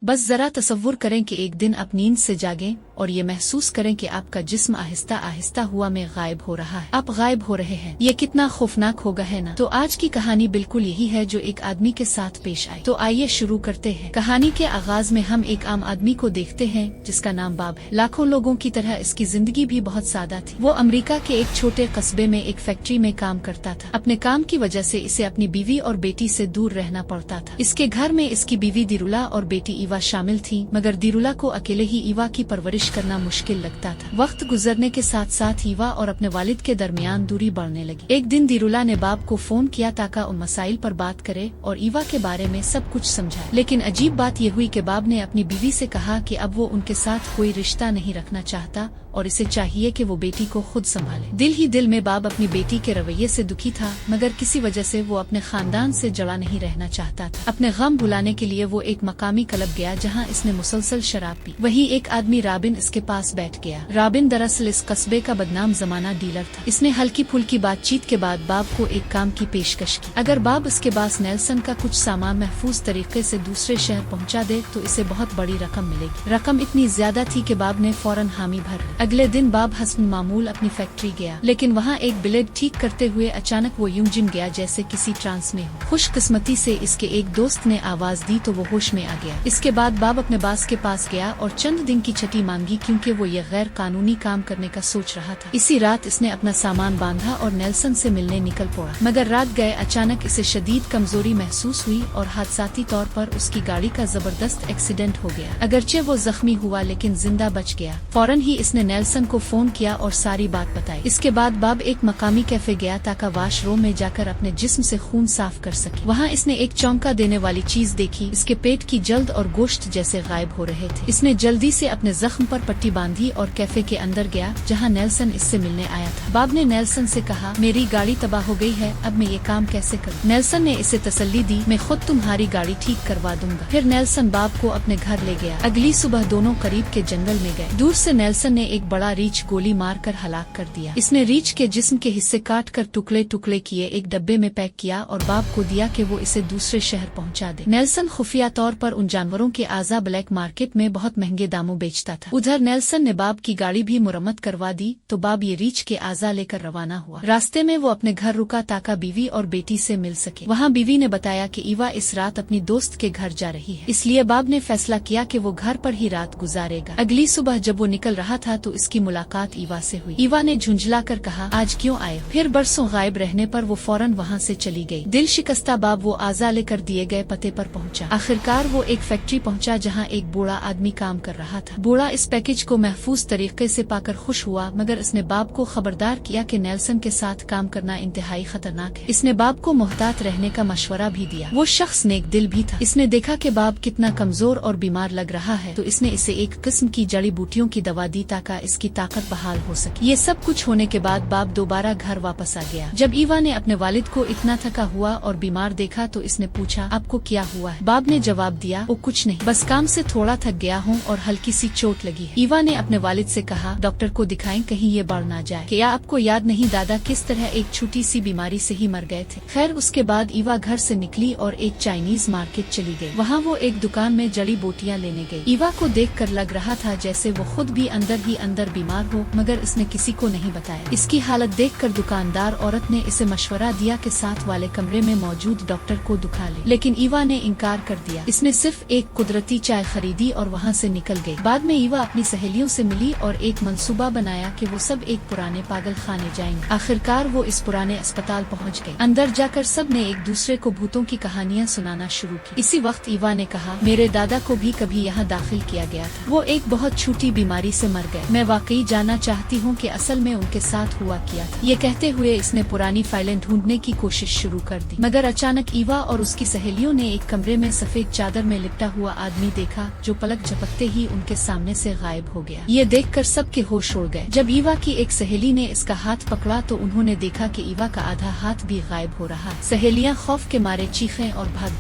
बस जरा तसव्वुर करें कि एक दिन आप नींद से जागें और ये महसूस करें कि आपका जिस्म आहिस्ता आहिस्ता हुआ में गायब हो रहा है, आप गायब हो रहे हैं। ये कितना खौफनाक होगा, है ना? तो आज की कहानी बिल्कुल यही है जो एक आदमी के साथ पेश आई। तो आइए शुरू करते हैं। कहानी के आगाज में हम एक आम आदमी को देखते हैं जिसका नाम बाब है। लाखों लोगों की तरह इसकी जिंदगी भी बहुत सादा थी। वो अमेरिका के एक छोटे कस्बे में एक फैक्ट्री में काम करता था। अपने काम की वजह से इसे अपनी बीवी और बेटी से दूर रहना पड़ता था। इसके घर में इसकी बीवी दिरुला और बेटी ईवा शामिल थी, मगर दिरुला को अकेले ही ईवा की परवरिश करना मुश्किल लगता था। वक्त गुजरने के साथ साथ ईवा और अपने वालिद के दरमियान दूरी बढ़ने लगी। एक दिन दिरुला ने बाब को फोन किया ताकि उन मसाइल पर बात करे और ईवा के बारे में सब कुछ समझाए। लेकिन अजीब बात यह हुई कि बाब ने अपनी बीवी से कहा कि अब वो उनके साथ कोई रिश्ता नहीं रखना चाहता और इसे चाहिए कि वो बेटी को खुद संभाले। दिल ही दिल में बाब अपनी बेटी के रवैये से दुखी था, मगर किसी वजह से वो अपने खानदान से जड़ा नहीं रहना चाहता था। अपने गम भुलाने के लिए वो एक मकामी क्लब गया जहाँ इसने मुसलसल शराब पी। वहीं एक आदमी रॉबिन इसके पास बैठ गया। रॉबिन दरअसल इस कस्बे का बदनाम जमाना डीलर था। इसने हल्की फुल्की बातचीत के बाद बाब को एक काम की पेशकश की। अगर बाब इसके पास नेल्सन का कुछ सामान महफूज तरीके से दूसरे शहर पहुँचा दे तो इसे बहुत बड़ी रकम मिलेगी। रकम इतनी ज्यादा थी कि बाब ने फौरन हामी भर ली। अगले दिन बाब हसन मामूल अपनी फैक्ट्री गया, लेकिन वहाँ एक ब्लेड ठीक करते हुए अचानक वो यूं जिम गया जैसे किसी ट्रांस में हो। खुशकिस्मती से इसके एक दोस्त ने आवाज दी तो वो होश में आ गया। इसके बाद बाब अपने बास के पास गया और चंद दिन की छुट्टी मांगी क्योंकि वो ये गैर कानूनी काम करने का सोच रहा था। इसी रात इसने अपना सामान बांधा और नेल्सन से मिलने निकल पड़ा, मगर रात गए अचानक इसे शदीद कमजोरी महसूस हुई और हादसाती तौर पर उसकी गाड़ी का जबरदस्त एक्सीडेंट हो गया। अगरचे वो जख्मी हुआ लेकिन जिंदा बच गया। फौरन ही इसने नेल्सन को फोन किया और सारी बात बताई। इसके बाद बाब एक मकामी कैफे गया ताकि वाशरूम में जाकर अपने जिस्म से खून साफ कर सके। वहाँ इसने एक चौंका देने वाली चीज देखी। इसके पेट की जल्द और गोश्त जैसे गायब हो रहे थे। इसने जल्दी से अपने जख्म पर पट्टी बांधी और कैफे के अंदर गया जहाँ नेल्सन इससे मिलने आया था। बाब ने नेल्सन से कहा, मेरी गाड़ी तबाह हो गई है, अब मैं ये काम कैसे करूँ? नेल्सन ने इसे तसल्ली दी, मैं खुद तुम्हारी गाड़ी ठीक करवा दूंगा। फिर नेल्सन बाब को अपने घर ले गया। अगली सुबह दोनों करीब के जंगल में गए। दूर से नेल्सन ने एक बड़ा रीछ गोली मारकर हलाक कर दिया। इसने रीछ के जिस्म के हिस्से काट कर टुकड़े टुकड़े किए, एक डब्बे में पैक किया और बाब को दिया कि वो इसे दूसरे शहर पहुंचा दे। नेल्सन खुफिया तौर पर उन जानवरों के आज़ा ब्लैक मार्केट में बहुत महंगे दामों बेचता था। उधर नेल्सन ने बाब की गाड़ी भी मुरम्मत करवा दी तो बाब ये रीछ के आज़ा लेकर रवाना हुआ। रास्ते में वो अपने घर रुका ताकि बीवी और बेटी से मिल सके। वहाँ बीवी ने बताया कि ईवा इस रात अपनी दोस्त के घर जा रही है, इसलिए बाब ने फैसला किया कि वो घर पर ही रात गुजारेगा। अगली सुबह जब वो निकल रहा था तो इसकी मुलाकात ईवा से हुई। ईवा ने झुंझला कर कहा, आज क्यों आए? फिर बरसों गायब रहने पर वो फौरन वहाँ से चली गई। दिल शिकस्ता बाब वो आज़ा लेकर दिए गए पते पर पहुँचा। आखिरकार वो एक फैक्ट्री पहुँचा जहाँ एक बूढ़ा आदमी काम कर रहा था। बूढ़ा इस पैकेज को महफूज तरीके से पाकर खुश हुआ, मगर इसने बाब को खबरदार किया कि नेल्सन के साथ काम करना इंतहाई खतरनाक है। इसने बाब को मोहतात रहने का मशवरा भी दिया। वो शख्स नेक दिल भी था। इसने देखा कि बाब कितना कमजोर और बीमार लग रहा है तो इसने इसे एक किस्म की जड़ी बूटियों की दवा दी ताकि इसकी ताकत बहाल हो सके। ये सब कुछ होने के बाद बाब दोबारा घर वापस आ गया। जब ईवा ने अपने वालिद को इतना थका हुआ और बीमार देखा तो इसने पूछा, आपको क्या हुआ है? बाब ने जवाब दिया, वो कुछ नहीं, बस काम से थोड़ा थक गया हूँ और हल्की सी चोट लगी है। ईवा ने अपने वालिद से कहा, डॉक्टर को दिखाएं कहीं ये बढ़ ना जाए। क्या आपको याद नहीं दादा किस तरह एक छोटी सी बीमारी से ही मर गए थे? खैर उसके बाद ईवा घर से निकली और एक चाइनीज मार्केट चली गई। वहाँ वो एक दुकान में जड़ी बूटियाँ लेने गई। ईवा को देखकर लग रहा था जैसे वो खुद भी अंदर ही अंदर बीमार हो, मगर इसने किसी को नहीं बताया। इसकी हालत देखकर दुकानदार औरत ने इसे मशवरा दिया कि साथ वाले कमरे में मौजूद डॉक्टर को दिखा ले, लेकिन ईवा ने इनकार कर दिया। इसने सिर्फ एक कुदरती चाय खरीदी और वहाँ से निकल गई। बाद में ईवा अपनी सहेलियों से मिली और एक मंसूबा बनाया कि वो सब एक पुराने पागल खाने जाएंगे। आखिरकार वो इस पुराने अस्पताल पहुँच गए। अंदर जाकर सब ने एक दूसरे को भूतों की कहानियाँ सुनाना शुरू की। इसी वक्त ईवा ने कहा, मेरे दादा को भी कभी यहाँ दाखिल किया गया था, वो एक बहुत छोटी बीमारी से मर गए। मैं वाकई जानना चाहती हूँ कि असल में उनके साथ हुआ क्या था। ये कहते हुए इसने पुरानी फाइलें ढूंढने की कोशिश शुरू कर दी, मगर अचानक ईवा और उसकी सहेलियों ने एक कमरे में सफेद चादर में लिपटा हुआ आदमी देखा जो पलक झपकते ही उनके सामने से गायब हो गया। ये देखकर सबके होश उड़ गए। जब ईवा की एक सहेली ने इसका हाथ पकड़ा तो उन्होंने देखा कि ईवा का आधा हाथ भी गायब हो रहा है। सहेलियां खौफ के मारे चीखें और भाग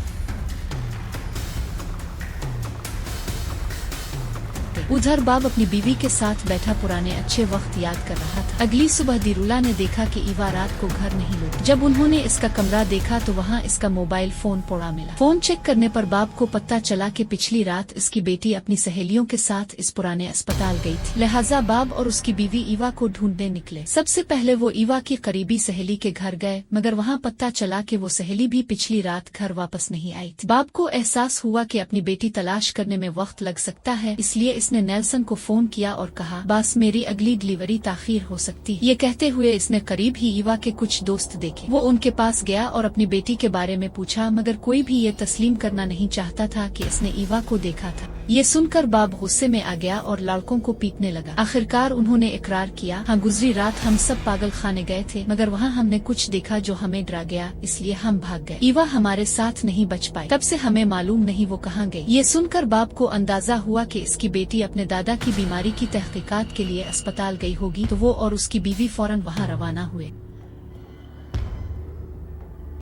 गई। उधर बाब अपनी बीवी के साथ बैठा पुराने अच्छे वक्त याद कर रहा था। अगली सुबह दिरुला ने देखा कि ईवा रात को घर नहीं लौटी। जब उन्होंने इसका कमरा देखा तो वहाँ इसका मोबाइल फोन पड़ा मिला। फोन चेक करने पर बाब को पता चला कि पिछली रात इसकी बेटी अपनी सहेलियों के साथ इस पुराने अस्पताल गई थी। लिहाजा बाब और उसकी बीवी ईवा को ढूंढने निकले। सबसे पहले वो ईवा की करीबी सहेली के घर गए, मगर वहाँ पता चला कि वो सहेली भी पिछली रात घर वापस नहीं आई थी। बाब को एहसास हुआ कि अपनी बेटी तलाश करने में वक्त लग सकता है, इसलिए इसने नेल्सन को फोन किया और कहा, बस मेरी अगली डिलीवरी ताखीर हो सकती है। ये कहते हुए इसने करीब ही ईवा के कुछ दोस्त देखे। वो उनके पास गया और अपनी बेटी के बारे में पूछा, मगर कोई भी ये तस्लीम करना नहीं चाहता था कि इसने ईवा को देखा था। ये सुनकर बाब गुस्से में आ गया और लड़कों को पीटने लगा। आखिरकार उन्होंने इकरार किया, हाँ गुजरी रात हम सब पागल खाने गए थे, मगर वहाँ हमने कुछ देखा जो हमें डरा गया, इसलिए हम भाग गए। ईवा हमारे साथ नहीं बच पाई, तब से हमें मालूम नहीं वो कहाँ गई। ये सुनकर बाब को अंदाजा हुआ कि इसकी बेटी अपने दादा की बीमारी की तहकीकात के लिए अस्पताल गई होगी, तो वो और उसकी बीवी फौरन वहाँ रवाना हुए।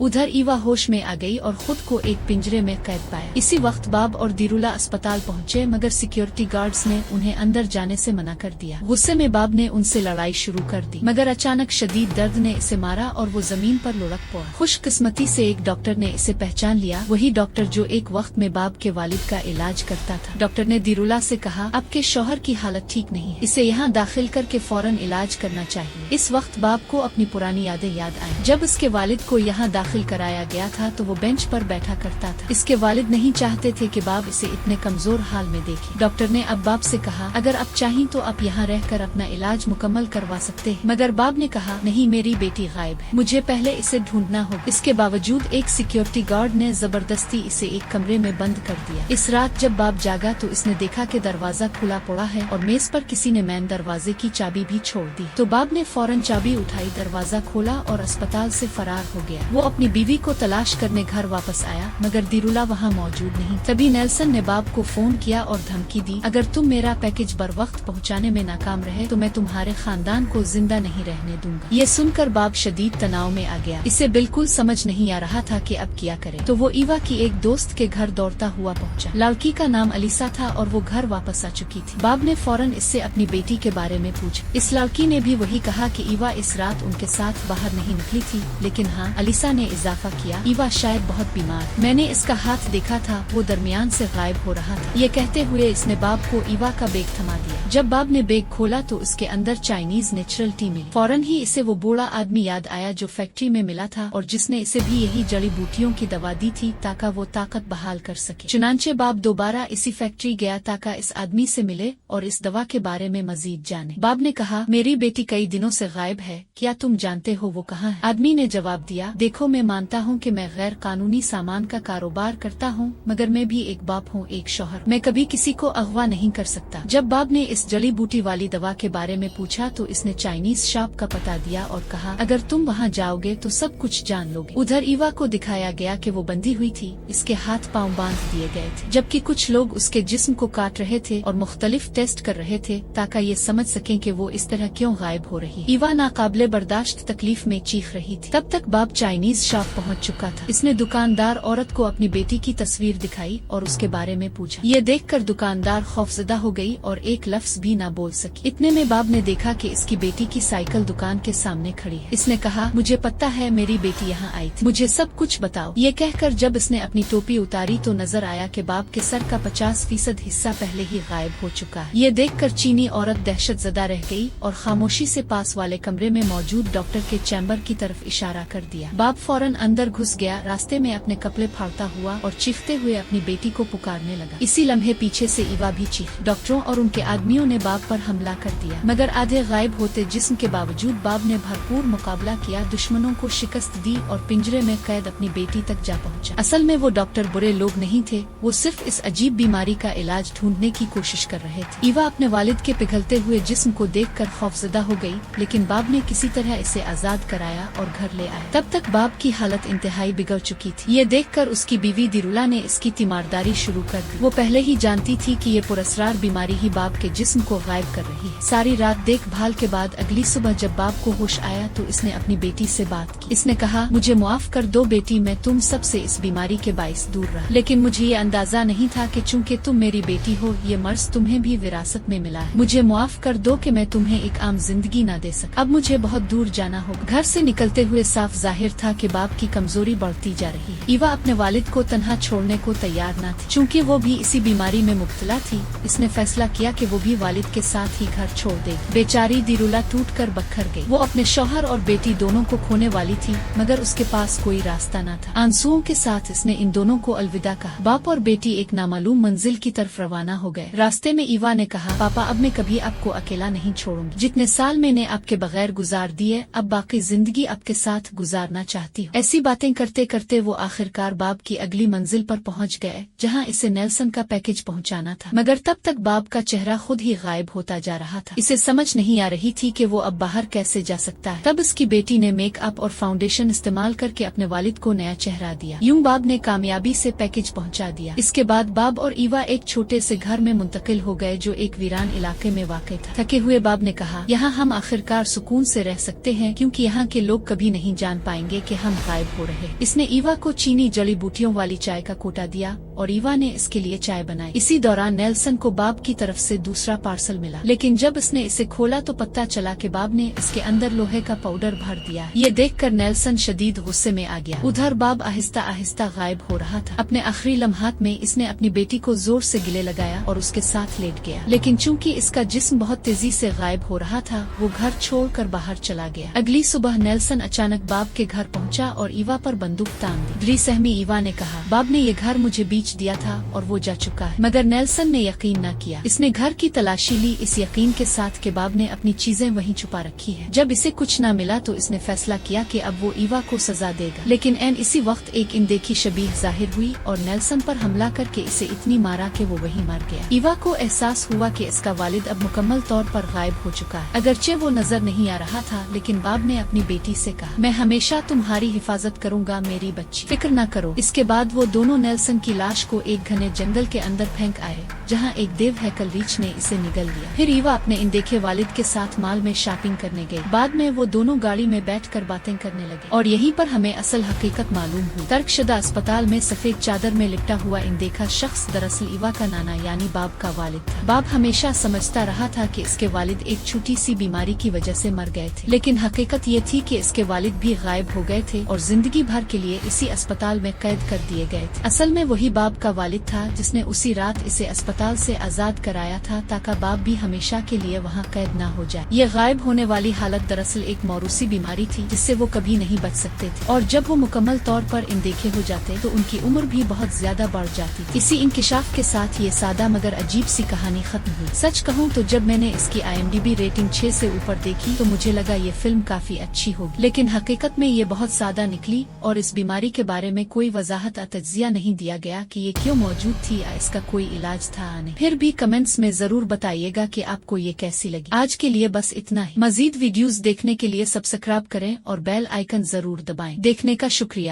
उधर ईवा होश में आ गई और खुद को एक पिंजरे में कैद पाया। इसी वक्त बाब और दिरुला अस्पताल पहुंचे, मगर सिक्योरिटी गार्ड्स ने उन्हें अंदर जाने से मना कर दिया। गुस्से में बाब ने उनसे लड़ाई शुरू कर दी, मगर अचानक शदीद दर्द ने इसे मारा और वो जमीन पर लुढ़क पड़ा। खुशकिस्मती से एक डॉक्टर ने इसे पहचान लिया, वही डॉक्टर जो एक वक्त में बाब के वालिद का इलाज करता था। डॉक्टर ने दिरुला से कहा, आपके शौहर की हालत ठीक नहीं है, इसे यहाँ दाखिल करके फौरन इलाज करना चाहिए। इस वक्त बाब को अपनी पुरानी यादें याद आई। जब इसके वालिद को यहाँ दाखिल कराया गया था तो वो बेंच पर बैठा करता था। इसके वालिद नहीं चाहते थे कि बाब इसे इतने कमजोर हाल में देखे। डॉक्टर ने अब बाब से कहा, अगर आप चाहें तो आप यहाँ रहकर अपना इलाज मुकम्मल करवा सकते हैं। मगर बाब ने कहा, नहीं, मेरी बेटी गायब है, मुझे पहले इसे ढूंढना होगा। इसके बावजूद एक सिक्योरिटी गार्ड ने जबरदस्ती इसे एक कमरे में बंद कर दिया। इस रात जब बाब जागा तो इसने देखा कि दरवाजा खुला पड़ा है और मेज पर किसी ने मैन दरवाजे की चाबी भी छोड़ दी। तो बाब ने फौरन चाबी उठाई, दरवाजा खोला और अस्पताल से फरार हो गया। वो अपनी बीवी को तलाश करने घर वापस आया, मगर दिरुला वहाँ मौजूद नहीं। तभी नेल्सन ने बाब को फोन किया और धमकी दी, अगर तुम मेरा पैकेज बर वक्त पहुँचाने में नाकाम रहे तो मैं तुम्हारे खानदान को जिंदा नहीं रहने दूंगा। ये सुनकर बाब शदीद तनाव में आ गया। इसे बिल्कुल समझ नहीं आ रहा था कि अब क्या करे। तो वो ईवा की एक दोस्त के घर दौड़ता हुआ पहुँचा। लड़की का नाम अलीसा था और वो घर वापस आ चुकी थी। बाब ने फौरन इससे अपनी बेटी के बारे में पूछा। इस लड़की ने भी वही कहा कि ईवा इस रात उनके साथ बाहर नहीं निकली थी, लेकिन हाँ, अलीसा ने इजाफा किया, ईवा शायद बहुत बीमार, मैंने इसका हाथ देखा था, वो दरमियान से गायब हो रहा था। ये कहते हुए इसने बाब को ईवा का बैग थमा दिया। जब बाब ने बैग खोला तो उसके अंदर चाइनीज नेचुरल टी मिली। फौरन ही इसे वो बूढ़ा आदमी याद आया जो फैक्ट्री में मिला था और जिसने इसे भी यही जड़ी बूटियों की दवा दी थी ताकि वो ताकत बहाल कर सके। चुनांचे बाब दोबारा इसी फैक्ट्री गया ताकि इस आदमी से मिले और इस दवा के बारे में मजीद जाने। बाब ने कहा, मेरी बेटी कई दिनों से गायब है, क्या तुम जानते हो वो कहाँ है? आदमी ने जवाब दिया, देखो मैं मानता हूँ कि मैं गैर कानूनी सामान का कारोबार करता हूँ, मगर मैं भी एक बाप हूँ, एक शौहर, मैं कभी किसी को अगवा नहीं कर सकता। जब बाब ने इस जड़ी बूटी वाली दवा के बारे में पूछा तो इसने चाइनीज शॉप का पता दिया और कहा, अगर तुम वहाँ जाओगे तो सब कुछ जान लोगे। उधर ईवा को दिखाया गया कि वो बंधी हुई थी, इसके हाथ पांव बांध दिए गए थे, जबकि कुछ लोग उसके जिस्म को काट रहे थे और मुख्तलिफ टेस्ट कर रहे थे ताकि ये समझ सकें कि वो इस तरह क्यों गायब हो रही। ईवा नाकाबिले बर्दाश्त तकलीफ में चीख रही थी। तब तक बाब चाइनीज शॉप पहुँच चुका था। इसने दुकानदार औरत को अपनी बेटी की तस्वीर दिखाई और उसके बारे में पूछा। ये देखकर दुकानदार खौफजदा हो गई और एक लफ्ज भी ना बोल सकी। इतने में बाब ने देखा कि इसकी बेटी की साइकिल दुकान के सामने खड़ी है। इसने कहा, मुझे पता है मेरी बेटी यहाँ आई थी, मुझे सब कुछ बताओ। ये कहकर जब इसने अपनी टोपी उतारी तो नजर आया कि बाब के सर का 50% हिस्सा पहले ही गायब हो चुका है। ये देखकर चीनी औरत दहशतजदा रह गई और खामोशी से पास वाले कमरे में मौजूद डॉक्टर के चैम्बर की तरफ इशारा कर दिया। बाब फौरन अंदर घुस गया, रास्ते में अपने कपड़े फाड़ता हुआ और चीखते हुए अपनी बेटी को पुकारने लगा। इसी लम्हे पीछे से ईवा भी चीख। डॉक्टरों और उनके आदमियों ने बाब पर हमला कर दिया, मगर आधे गायब होते जिस्म के बावजूद बाब ने भरपूर मुकाबला किया, दुश्मनों को शिकस्त दी और पिंजरे में कैद अपनी बेटी तक जा पहुंचा। असल में वो डॉक्टर बुरे लोग नहीं थे, वो सिर्फ इस अजीब बीमारी का इलाज ढूंढने की कोशिश कर रहे थे। ईवा अपने वालिद के पिघलते हुए जिस्म को देखकर खौफजदा हो गई, लेकिन बाब ने किसी तरह इसे आजाद कराया और घर ले आया। तब तक बाब की हालत इंतहाई बिगड़ चुकी थी। ये देखकर उसकी बीवी दिरुला ने इसकी तीमारदारी शुरू कर दी। वो पहले ही जानती थी कि ये पुरस्रार बीमारी ही बाप के जिस्म को गायब कर रही है। सारी रात देखभाल के बाद अगली सुबह जब बाप को होश आया तो इसने अपनी बेटी से बात की। इसने कहा, मुझे मुआफ कर दो बेटी, मैं तुम सबसे इस बीमारी के बाइस दूर रहा, लेकिन मुझे ये अंदाजा नहीं था कि चूंकि तुम मेरी बेटी हो ये मर्ज तुम्हें भी विरासत में मिला है। मुझे मुआफ कर दो कि मैं तुम्हें एक आम जिंदगी न दे सका। अब मुझे बहुत दूर जाना होगा। घर से निकलते हुए साफ जाहिर था कि बाप की कमजोरी बढ़ती जा रही है। ईवा अपने वालिद को तन्हा छोड़ने को तैयार न थी। चूँकि वो भी इसी बीमारी में मुब्तला थी, इसने फैसला किया कि वो भी वालिद के साथ ही घर छोड़ देगी। बेचारी दिरुला टूट कर बखर गई। वो अपने शौहर और बेटी दोनों को खोने वाली थी, मगर उसके पास कोई रास्ता न था। आंसुओं के साथ इसने इन दोनों को अलविदा कहा। बाप और बेटी एक नामालूम मंजिल की तरफ रवाना हो गए। रास्ते में ईवा ने कहा, पापा अब मैं कभी आपको अकेला नहीं छोड़ूंगी। जितने साल मैंने आपके बगैर गुजार दिए, अब बाकी जिंदगी आपके साथ गुजारना चाहती हूँ। ऐसी बातें करते करते वो आखिरकार बाप की अगली मंजिल पर पहुँच गए, जहाँ इसे नेल्सन का पैकेज पहुँचाना था। मगर तब तक बाप का चेहरा खुद ही गायब होता जा रहा था। इसे समझ नहीं आ रही थी कि वो अब बाहर कैसे जा सकता है। तब उसकी बेटी ने मेकअप और फाउंडेशन इस्तेमाल करके अपने वालिद को नया चेहरा दिया। यूं बाब ने कामयाबी से पैकेज पहुंचा दिया। इसके बाद बाब और ईवा एक छोटे से घर में मुंतकिल हो गए जो एक वीरान इलाके में वाक़ था। थके हुए बाब ने कहा, यहाँ हम आखिरकार सुकून से रह सकते हैं, क्योंकि यहाँ के लोग कभी नहीं जान पाएंगे कि हम गायब हो रहे। इसने ईवा को चीनी जड़ी बूटियों वाली चाय का कोटा दिया और ईवा ने इसके लिए चाय बनाई। इसी दौरान नेल्सन को बाब की तरफ से दूसरा पार्सल मिला, लेकिन जब इसने इसे खोला तो पता चला कि बाब ने इसके अंदर लोहे का पाउडर भर दिया। ये देखकर नेल्सन शदीद गुस्से में आ गया। उधर बाब आहिस्ता आहिस्ता गायब हो रहा था। अपने आखिरी लम्हात में इसने अपनी बेटी को जोर से गले लगाया और उसके साथ लेट गया, लेकिन चूंकि इसका जिस्म बहुत तेजी से गायब हो रहा था, वो घर छोड़कर बाहर चला गया। अगली सुबह नेल्सन अचानक बाब के घर पहुंचा और ईवा पर बंदूक तान दी। ड्री सहमी ईवा ने कहा, बाब ने ये घर मुझे बेच दिया था और वो जा चुका है। मगर नेल्सन ने यकीन न किया। इसने घर की तलाशी ली, इस यकीन के साथ कि बाब ने अपनी चीजें वहीं छुपा रखी है। जब इसे कुछ न मिला तो इसने फैसला किया कि अब वो ईवा को सजा देगा, लेकिन एन इसी वक्त एक अनदेखी शबीह जाहिर हुई और नेल्सन पर हमला करके इसे इतनी मारा कि वो वहीं मर गया। ईवा को एहसास हुआ कि इसका वालिद अब मुकम्मल तौर पर गायब हो चुका है। अगरचे वो नजर नहीं आ रहा था, लेकिन बाब ने अपनी बेटी से कहा, मैं हमेशा तुम्हारी हिफाजत करूंगा मेरी बच्ची, फिक्र न करो। इसके बाद वो दोनों नेल्सन की लाश को एक घने जंगल के अंदर फेंक आए, जहाँ एक देव हैकल रीछ ने इसे निगल लिया। फिर ईवा अपने अनदेखे वालिद के साथ माल में शॉपिंग करने गई। बाद में वो दोनों गाड़ी में बैठकर बातें करने लगे और यहीं पर हमें असल हकीकत मालूम हुई। तर्कशुदा अस्पताल में सफेद चादर में लिपटा हुआ अनदेखा शख्स दरअसल ईवा का नाना यानी बाब का वालिद था। बाब हमेशा समझता रहा था कि इसके वालिद एक छोटी सी बीमारी की वजह से मर गए थे, लेकिन हकीकत ये थी कि इसके वालिद भी गायब हो गए थे और जिंदगी भर के लिए इसी अस्पताल में कैद कर दिए गए थे। असल में वही बाब का वालिद था जिसने उसी रात इसे अस्पताल से आजाद कराया था, ताकि बाब भी हमेशा के लिए वहाँ कैद न हो जाए। ये गायब होने वाली हालत दरअसल एक मौरूसी बीमारी थी जिससे वो कभी नहीं बच सकते थे, और जब वो मुकम्मल तौर पर अनदेखे हो जाते तो उनकी उम्र भी बहुत ज्यादा बढ़ जाती थी। इसी इंकिशाफ के साथ ये सादा मगर अजीब सी कहानी खत्म हुई। सच कहूँ तो जब मैंने इसकी IMDb रेटिंग 6 से ऊपर देखी तो मुझे लगा ये फिल्म काफी अच्छी होगी, लेकिन हकीकत में ये बहुत सादा निकली और इस बीमारी के बारे में कोई वजाहत या तज्जिया नहीं दिया गया कि ये क्यों मौजूद थी या इसका कोई इलाज था या नहीं। फिर भी कमेंट्स में जरूर बताइएगा कि आपको ये कैसी लगी। आज के लिए बस इतना ही। मजीद वीडियोस देखने के लिए सब्सक्राइब करें और बेल आइकन जरूर दबाएं। देखने का शुक्रिया।